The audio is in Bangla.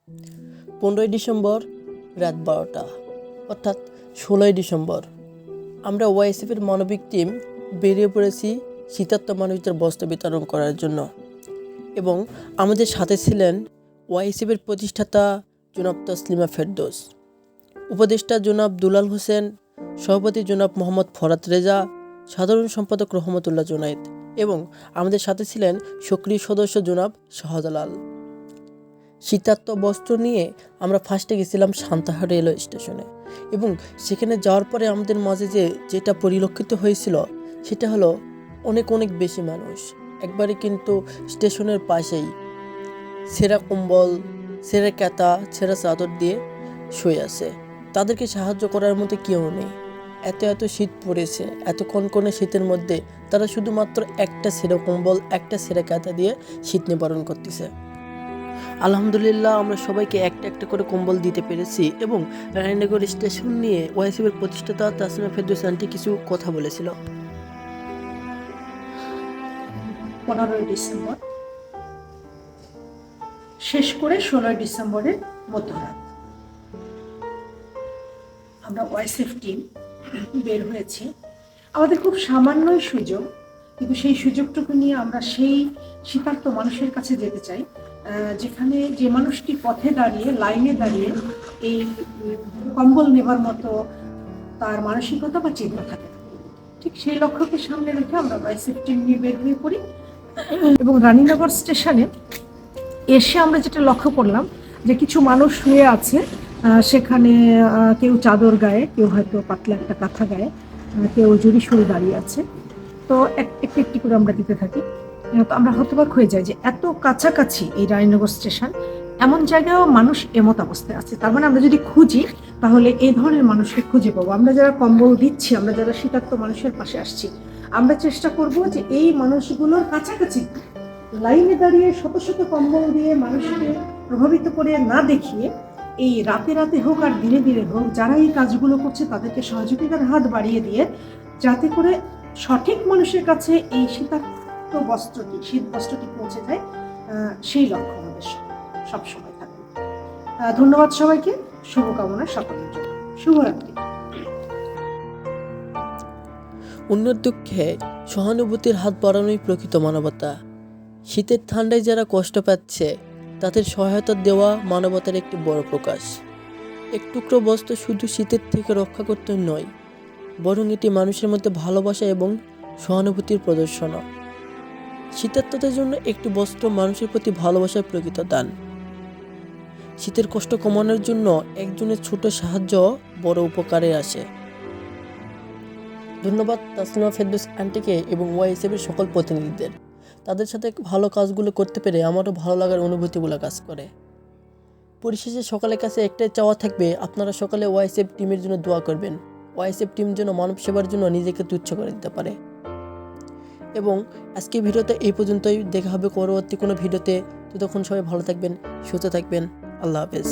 15 ডিসেম্বর রাত 12টা, অর্থাৎ 16 ডিসেম্বর আমরা ওয়াইএসএফের মানবিক টিম বেরিয়ে পড়েছি শীতার্ত মানুষদের বস্ত্র বিতরণ করার জন্য। এবং আমাদের সাথে ছিলেন ওয়াইএসএফের প্রতিষ্ঠাতা জনাব তসলিমা ফেরদৌস, উপদেষ্টা জনাব দুলাল হোসেন, সভাপতি জনাব মোহাম্মদ ফরাত রেজা, সাধারণ সম্পাদক রহমতুল্লাহ জুনায়েদ এবং আমাদের সাথে ছিলেন সক্রিয় সদস্য জনাব শাহজালাল। শীতার্ত বস্ত্র নিয়ে আমরা ফার্স্টে গেছিলাম সান্তাহার রেলওয়ে স্টেশনে এবং সেখানে যাওয়ার পরে আমাদের মাঝে যেটা পরিলক্ষিত হয়েছিল সেটা হলো অনেক বেশি মানুষ একবারে কিন্তু স্টেশনের পাশেই ছেঁড়া কম্বল, ছেঁড়া কাঁথা, ছেঁড়া চাদর দিয়ে শুয়ে আছে। তাদেরকে সাহায্য করার মতো কেউ নেই। এত শীত পড়েছে, এত কনকনে শীতের মধ্যে তারা শুধুমাত্র একটা ছেঁড়া কম্বল, একটা ছেঁড়া কাঁথা দিয়ে শীত নিবারণ করতেছে। আলহামদুলিল্লাহ আমরা সবাইকে একটা করে কম্বল দিতে পেরেছি এবং রানীনগর স্টেশন নিয়ে ওয়াইএসএফের প্রতিষ্ঠাতা তসলিমা ফেরদৌস আন্টি কিছু কথা বলেছিল। 15 ডিসেম্বর শেষ করে 16 ডিসেম্বরের মধ্যরাত আমরা ওয়াইএসএফ টিম বের হয়েছি। আমাদের খুব সামান্যই সুযোগ, কিন্তু সেই সুযোগটুকু নিয়ে আমরা সেই শীতার্ত মানুষের কাছে যেতে চাই, যেখানে যে মানুষটি পথে দাঁড়িয়ে, লাইনে দাঁড়িয়ে এই কম্বল নেবার মতো তার মানসিকতা বা চিন্তা থাকে। ঠিক সেই লক্ষ্যকে সামনে রেখে আমরা ওয়াইএসএফ টিম নিয়ে বের হয়ে পড়ি এবং রানীনগর স্টেশনে এসে আমরা যেটা লক্ষ্য করলাম যে কিছু মানুষ শুয়ে আছে, সেখানে কেউ চাদর গায়ে, কেউ হয়তো পাতলা একটা কাঁথা গায়ে, কেউ জুড়ি সরে দাঁড়িয়ে আছে। তো একটি করে আমরা দিতে থাকি। তো আমরা হতবাক হয়ে যাই যে এত কাছাকাছি এই রানীনগর স্টেশন, এমন জায়গায়ও মানুষ এমত অবস্থায় আছে। তার মানে আমরা যদি খুঁজি তাহলে এই ধরনের মানুষকে খুঁজে পাবো। আমরা যারা কম্বল দিচ্ছি, আমরা যারা শীতার্ত মানুষের পাশে আসছি, আমরা চেষ্টা করব যে এই মানুষগুলোর কাছাকাছি লাইনে দাঁড়িয়ে শত কম্বল দিয়ে মানুষকে প্রভাবিত করে না দেখিয়ে এই রাতে হোক আর দিনে হোক যারা এই কাজগুলো করছে তাদেরকে সহযোগিতার হাত বাড়িয়ে দিয়ে যাতে করে সঠিক মানুষের কাছে এই শীত বস্ত্রটি পৌঁছে যায়, সেই লক্ষ্য আমাদের সবসময় থাকবে। ধন্যবাদ সবাইকে, শুভকামনা সকলের জন্য। শুভরাত্রি। অন্যের দুঃখে সহানুভূতির হাত বাড়ানোই প্রকৃত মানবতা। শীতের ঠান্ডায় যারা কষ্ট পাচ্ছে তাদের সহায়তা দেওয়া মানবতার একটি বড় প্রকাশ। এক টুকরো বস্ত্র শুধু শীতের থেকে রক্ষা করতে নয়, বরং এটি মানুষের মধ্যে ভালোবাসা এবং সহানুভূতির প্রদর্শন। শীতার্তদের জন্য একটি বস্ত্র মানুষের প্রতি ভালোবাসার প্রকৃত দান। শীতের কষ্ট কমানোর জন্য একজনের ছোট সাহায্য বড় উপকারে আসে। ধন্যবাদ তসলিমা ফেরদৌস আন্টিকে এবং ওয়াইএসএফের সকল প্রতিনিধিদের। তাদের সাথে ভালো কাজগুলো করতে পেরে আমারও ভালো লাগার অনুভূতিগুলো কাজ করে। পরিশেষে সকালের কাছে একটাই চাওয়া থাকবে, আপনারা সকালে ওয়াইএসএফ টিমের জন্য দোয়া করবেন। ওয়াইএসএফ টিম যেন মানব সেবার জন্য নিজেকে তুচ্ছ করে দিতে পারে। এবং আজকে ভিডিওতে এই পর্যন্তই। দেখা হবে পরবর্তী কোনো ভিডিওতে। ততক্ষণ সবাই ভালো থাকবেন, সুস্থ থাকবেন। আল্লাহ হাফেজ।